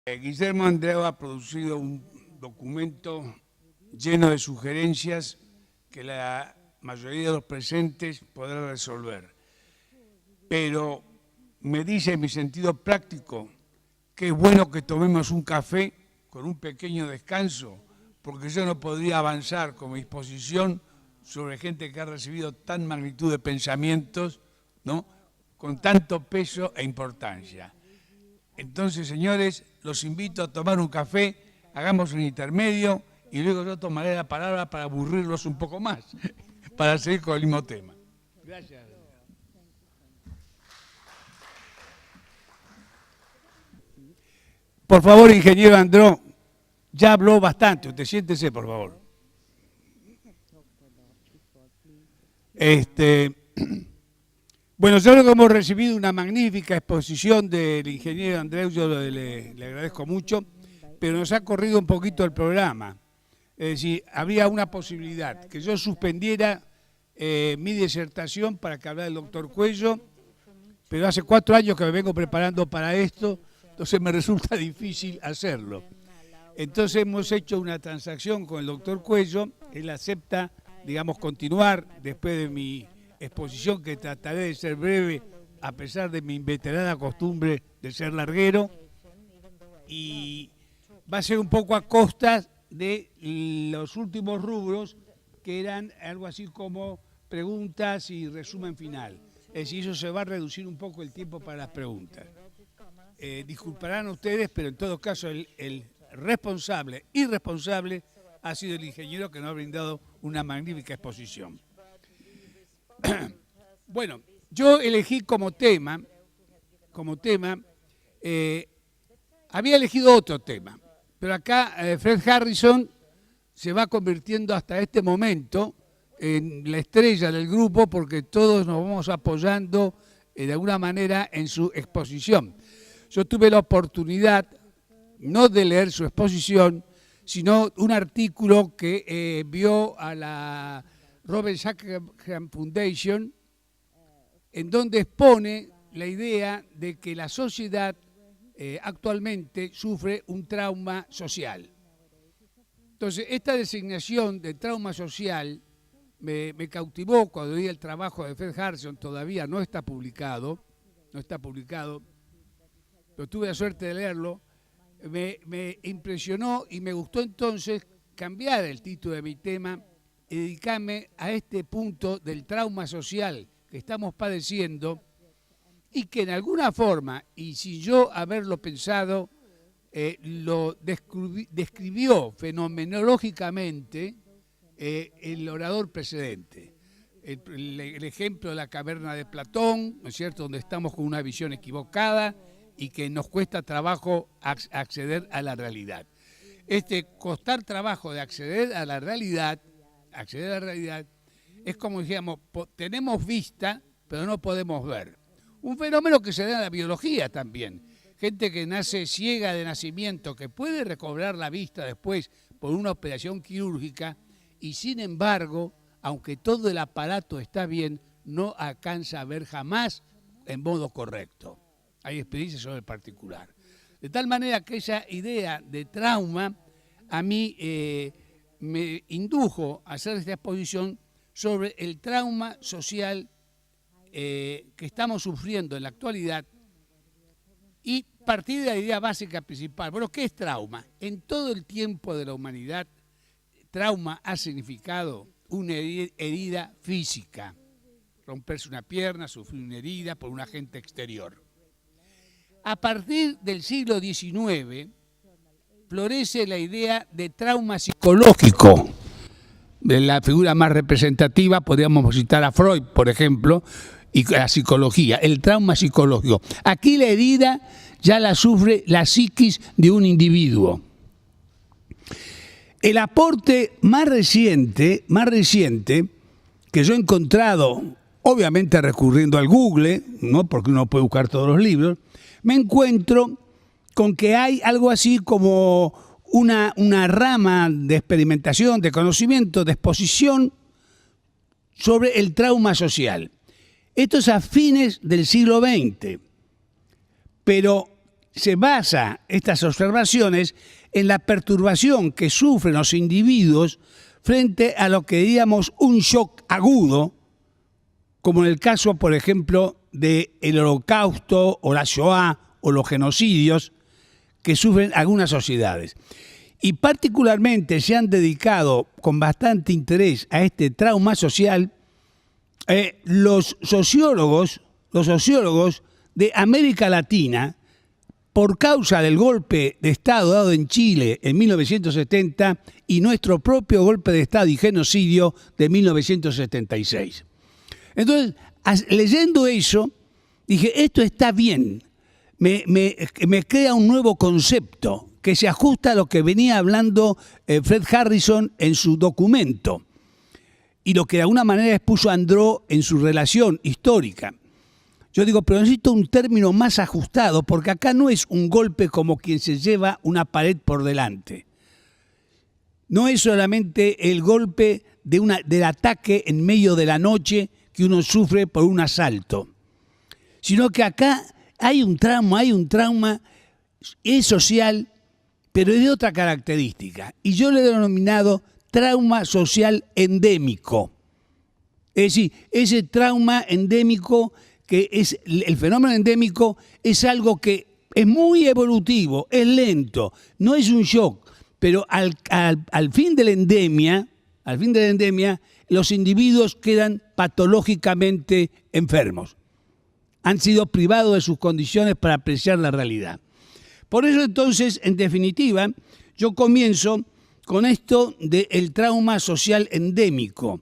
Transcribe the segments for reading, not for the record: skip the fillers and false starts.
Guillermo Andreu ha producido un documento lleno de sugerencias que la mayoría de los presentes podrá resolver. Pero me dice en mi sentido práctico que es bueno que tomemos un café con un pequeño descanso, porque yo no podría avanzar con mi exposición sobre gente que ha recibido tan magnitud de pensamientos, ¿no?, con tanto peso e importancia. Entonces, señores, los invito a tomar un café, hagamos un intermedio y luego yo tomaré la palabra para aburrirlos un poco más, para seguir con el mismo tema. Gracias. Por favor, ingeniero Andreu, ya habló bastante, usted siéntese, por favor. Bueno, yo creo que hemos recibido una magnífica exposición del ingeniero Andreu, yo le agradezco mucho, pero nos ha corrido un poquito el programa. Es decir, habría una posibilidad que yo suspendiera mi disertación para que hablara el doctor Cuello, pero hace 4 años que me vengo preparando para esto, entonces me resulta difícil hacerlo. Entonces hemos hecho una transacción con el doctor Cuello, él acepta, digamos, continuar después de mi exposición, que trataré de ser breve a pesar de mi inveterada costumbre de ser larguero, y va a ser un poco a costa de los últimos rubros, que eran algo así como preguntas y resumen final. Es decir, eso se va a reducir un poco el tiempo para las preguntas. Disculparán ustedes, pero en todo caso el responsable, irresponsable, ha sido el ingeniero, que nos ha brindado una magnífica exposición. Bueno, yo elegí como tema, había elegido otro tema, pero acá Fred Harrison se va convirtiendo hasta este momento en la estrella del grupo, porque todos nos vamos apoyando de alguna manera en su exposición. Yo tuve la oportunidad no de leer su exposición, sino un artículo que vio a la Robert Sackham Foundation, en donde expone la idea de que la sociedad actualmente sufre un trauma social. Entonces, esta designación de trauma social me cautivó cuando vi el trabajo de Fred Harrison. Todavía no está publicado, pero tuve la suerte de leerlo. Me impresionó y me gustó entonces cambiar el título de mi tema y dedicarme a este punto del trauma social que estamos padeciendo, y que en alguna forma, y sin yo haberlo pensado, lo describió fenomenológicamente el orador precedente. El ejemplo de la caverna de Platón, ¿no es cierto?, donde estamos con una visión equivocada y que nos cuesta trabajo acceder a la realidad. Este costar trabajo de acceder a la realidad es como dijéramos, tenemos vista, pero no podemos ver. Un fenómeno que se da en la biología también. Gente que nace ciega de nacimiento, que puede recobrar la vista después por una operación quirúrgica, y sin embargo, aunque todo el aparato está bien, no alcanza a ver jamás en modo correcto. Hay experiencias sobre el particular. De tal manera que esa idea de trauma a mí me indujo a hacer esta exposición sobre el trauma social que estamos sufriendo en la actualidad, y partir de la idea básica principal. Bueno, ¿qué es trauma? En todo el tiempo de la humanidad, trauma ha significado una herida física. Romperse una pierna, sufrir una herida por un agente exterior. A partir del siglo XIX, florece la idea de trauma psicológico. De la figura más representativa podríamos citar a Freud, por ejemplo, y la psicología, el trauma psicológico. Aquí la herida ya la sufre la psiquis de un individuo. El aporte más reciente que yo he encontrado, obviamente recurriendo al Google, ¿no?, porque uno puede buscar todos los libros, me encuentro con que hay algo así como una rama de experimentación, de conocimiento, de exposición sobre el trauma social. Esto es a fines del siglo XX, pero se basa estas observaciones en la perturbación que sufren los individuos frente a lo que diríamos un shock agudo, como en el caso, por ejemplo, del Holocausto o la Shoah o los genocidios que sufren algunas sociedades. Y particularmente se han dedicado con bastante interés a este trauma social los sociólogos de América Latina, por causa del golpe de Estado dado en Chile en 1970 y nuestro propio golpe de Estado y genocidio de 1976. Entonces, leyendo eso, dije, esto está bien, me crea un nuevo concepto que se ajusta a lo que venía hablando Fred Harrison en su documento y lo que de alguna manera expuso Andró en su relación histórica. Yo digo, pero necesito un término más ajustado, porque acá no es un golpe como quien se lleva una pared por delante. No es solamente el golpe del ataque en medio de la noche que uno sufre por un asalto, sino que acá hay un trauma, es social, pero es de otra característica. Y yo le he denominado trauma social endémico. Es decir, ese trauma endémico que es el fenómeno endémico, es algo que es muy evolutivo, es lento, no es un shock, pero al fin de la endemia, los individuos quedan patológicamente enfermos. Han sido privados de sus condiciones para apreciar la realidad. Por eso entonces, en definitiva, yo comienzo con esto del trauma social endémico.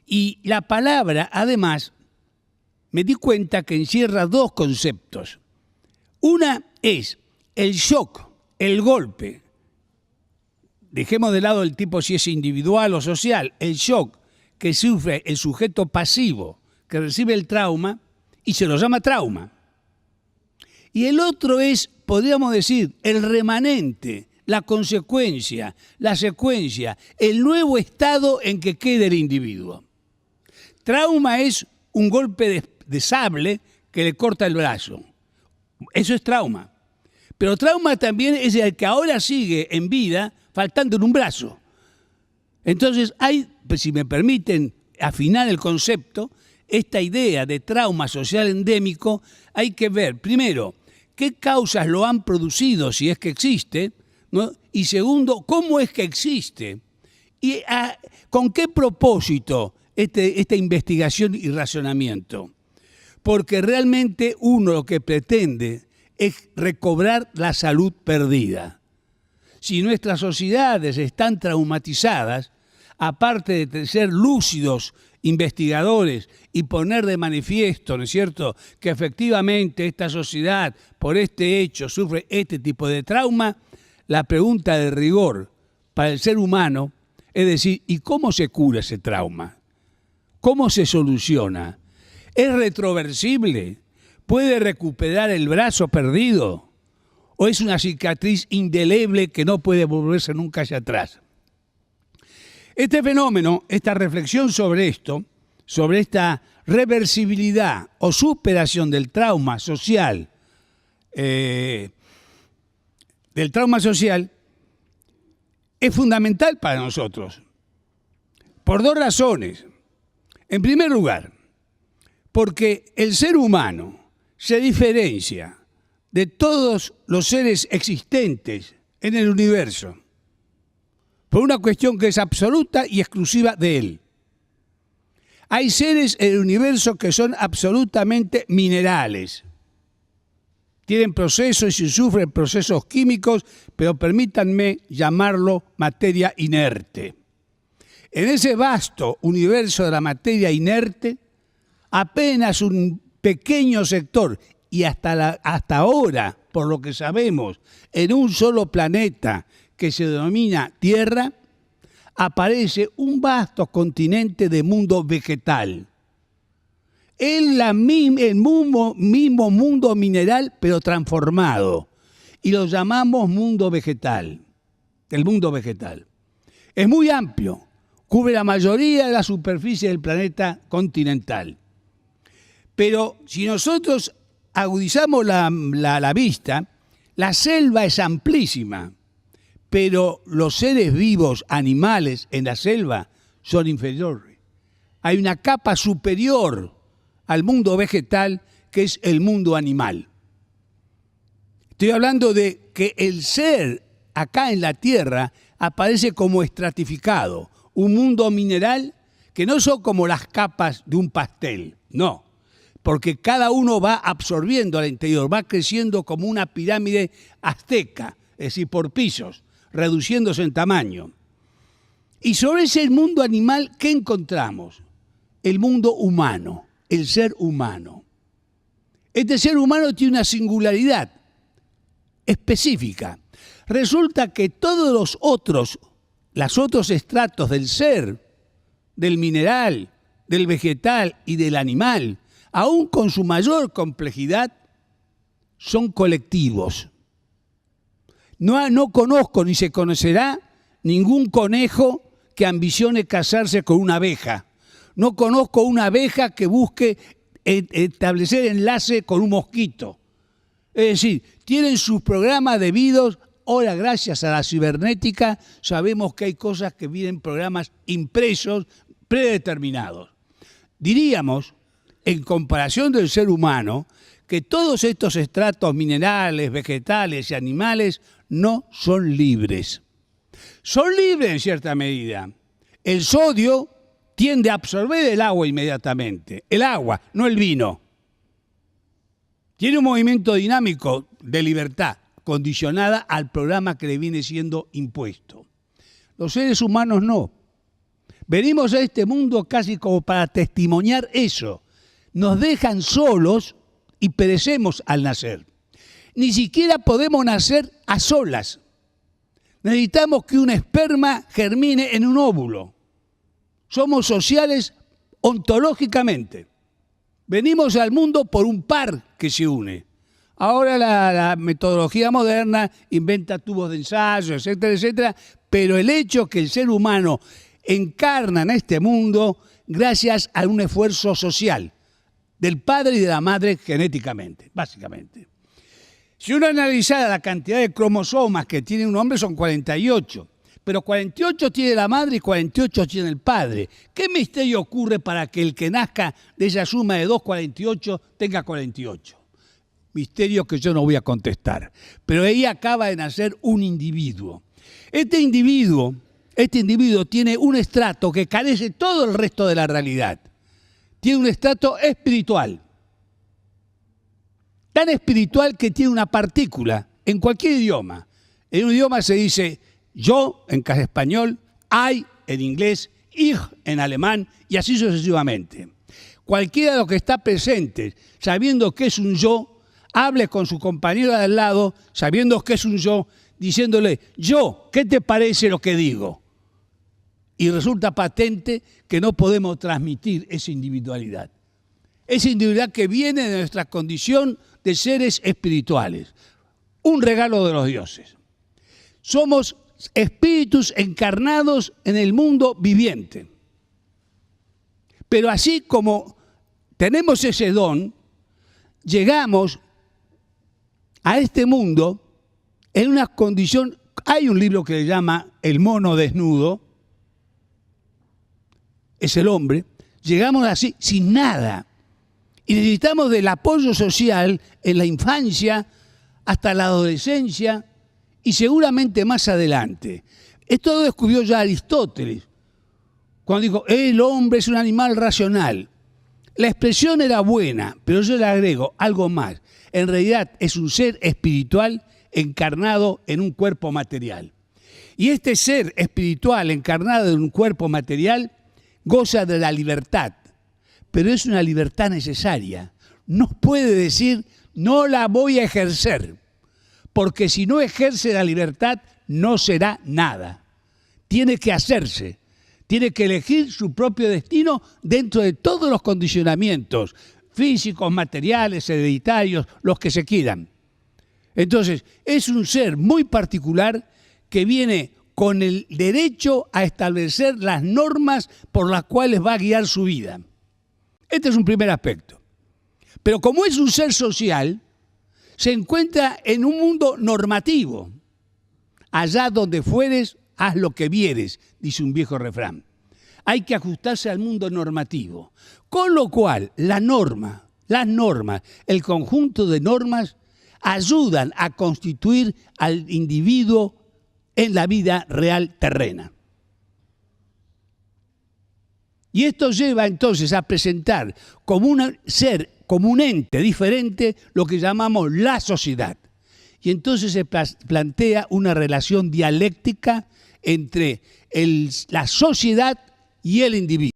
Y la palabra, además, me di cuenta que encierra dos conceptos. Una es el shock, el golpe. Dejemos de lado el tipo si es individual o social. El shock que sufre el sujeto pasivo que recibe el trauma y se lo llama trauma. Y el otro es, podríamos decir, el remanente, la consecuencia, la secuencia, el nuevo estado en que queda el individuo. Trauma es un golpe de sable que le corta el brazo. Eso es trauma. Pero trauma también es el que ahora sigue en vida faltándole un brazo. Entonces hay, si me permiten afinar el concepto, esta idea de trauma social endémico, hay que ver, primero, qué causas lo han producido, si es que existe, ¿no? Y segundo, cómo es que existe y con qué propósito esta investigación y razonamiento. Porque realmente uno lo que pretende es recobrar la salud perdida. Si nuestras sociedades están traumatizadas, aparte de ser lúcidos investigadores y poner de manifiesto, ¿no es cierto?, que efectivamente esta sociedad por este hecho sufre este tipo de trauma, la pregunta de rigor para el ser humano es decir, ¿y cómo se cura ese trauma? ¿Cómo se soluciona? ¿Es retroversible? ¿Puede recuperar el brazo perdido? ¿O es una cicatriz indeleble que no puede volverse nunca hacia atrás? Este fenómeno, esta reflexión sobre esto, sobre esta reversibilidad o superación del trauma social, es fundamental para nosotros, por dos razones. En primer lugar, porque el ser humano se diferencia de todos los seres existentes en el universo por una cuestión que es absoluta y exclusiva de él. Hay seres en el universo que son absolutamente minerales. Tienen procesos y sufren procesos químicos, pero permítanme llamarlo materia inerte. En ese vasto universo de la materia inerte, apenas un pequeño sector, y hasta ahora, por lo que sabemos, en un solo planeta que se denomina Tierra, aparece un vasto continente de mundo vegetal. El mismo mundo mineral, pero transformado. Y lo llamamos mundo vegetal. El mundo vegetal. Es muy amplio. Cubre la mayoría de la superficie del planeta continental. Pero si nosotros agudizamos la vista La selva es amplísima, pero los seres vivos, animales en la selva, son inferiores. Hay una capa superior al mundo vegetal, que es el mundo animal. Estoy hablando de que el ser acá en la Tierra aparece como estratificado, un mundo mineral que no son como las capas de un pastel, no, porque cada uno va absorbiendo al interior, va creciendo como una pirámide azteca, es decir, por pisos, reduciéndose en tamaño. Y sobre ese mundo animal, ¿qué encontramos? El mundo humano, el ser humano. Este ser humano tiene una singularidad específica. Resulta que todos los otros estratos del ser, del mineral, del vegetal y del animal, aún con su mayor complejidad, son colectivos. No conozco ni se conocerá ningún conejo que ambicione casarse con una abeja. No conozco una abeja que busque establecer enlace con un mosquito. Es decir, tienen sus programas debidos. Ahora, gracias a la cibernética, sabemos que hay cosas que vienen programas impresos, predeterminados. Diríamos, en comparación del ser humano, que todos estos estratos minerales, vegetales y animales no son libres. Son libres en cierta medida. El sodio tiende a absorber el agua inmediatamente. El agua, no el vino. Tiene un movimiento dinámico de libertad, condicionada al programa que le viene siendo impuesto. Los seres humanos no. Venimos a este mundo casi como para testimoniar eso. Nos dejan solos y perecemos al nacer. Ni siquiera podemos nacer a solas. Necesitamos que un esperma germine en un óvulo. Somos sociales ontológicamente. Venimos al mundo por un par que se une. Ahora la metodología moderna inventa tubos de ensayo, etcétera, etcétera, pero el hecho que el ser humano encarna en este mundo gracias a un esfuerzo social del padre y de la madre genéticamente, básicamente. Si uno analizara la cantidad de cromosomas que tiene un hombre, son 48. Pero 48 tiene la madre y 48 tiene el padre. ¿Qué misterio ocurre para que el que nazca de esa suma de 2, 48, tenga 48? Misterio que yo no voy a contestar. Pero ahí acaba de nacer un individuo. Este individuo tiene un estrato que carece todo el resto de la realidad. Tiene un estrato espiritual. Tan espiritual que tiene una partícula en cualquier idioma. En un idioma se dice yo en español, I en inglés, ich en alemán y así sucesivamente. Cualquiera de los que está presente, sabiendo que es un yo, hable con su compañero de al lado, sabiendo que es un yo, diciéndole, yo, ¿qué te parece lo que digo? Y resulta patente que no podemos transmitir esa individualidad. Esa individualidad que viene de nuestra condición de seres espirituales. Un regalo de los dioses. Somos espíritus encarnados en el mundo viviente. Pero así como tenemos ese don, llegamos a este mundo en una condición. Hay un libro que se llama El mono desnudo, es el hombre. Llegamos así sin nada y necesitamos del apoyo social en la infancia hasta la adolescencia y seguramente más adelante. Esto lo descubrió ya Aristóteles cuando dijo el hombre es un animal racional. La expresión era buena, pero yo le agrego algo más. En realidad es un ser espiritual encarnado en un cuerpo material. Y este ser espiritual encarnado en un cuerpo material goza de la libertad, pero es una libertad necesaria. No puede decir, no la voy a ejercer, porque si no ejerce la libertad, no será nada. Tiene que hacerse, tiene que elegir su propio destino dentro de todos los condicionamientos físicos, materiales, hereditarios, los que se quieran. Entonces, es un ser muy particular que viene con el derecho a establecer las normas por las cuales va a guiar su vida. Este es un primer aspecto. Pero como es un ser social, se encuentra en un mundo normativo. Allá donde fueres, haz lo que vieres, dice un viejo refrán. Hay que ajustarse al mundo normativo. Con lo cual, las normas, el conjunto de normas, ayudan a constituir al individuo en la vida real terrena. Y esto lleva entonces a presentar como un ente diferente lo que llamamos la sociedad. Y entonces se plantea una relación dialéctica entre la sociedad y el individuo.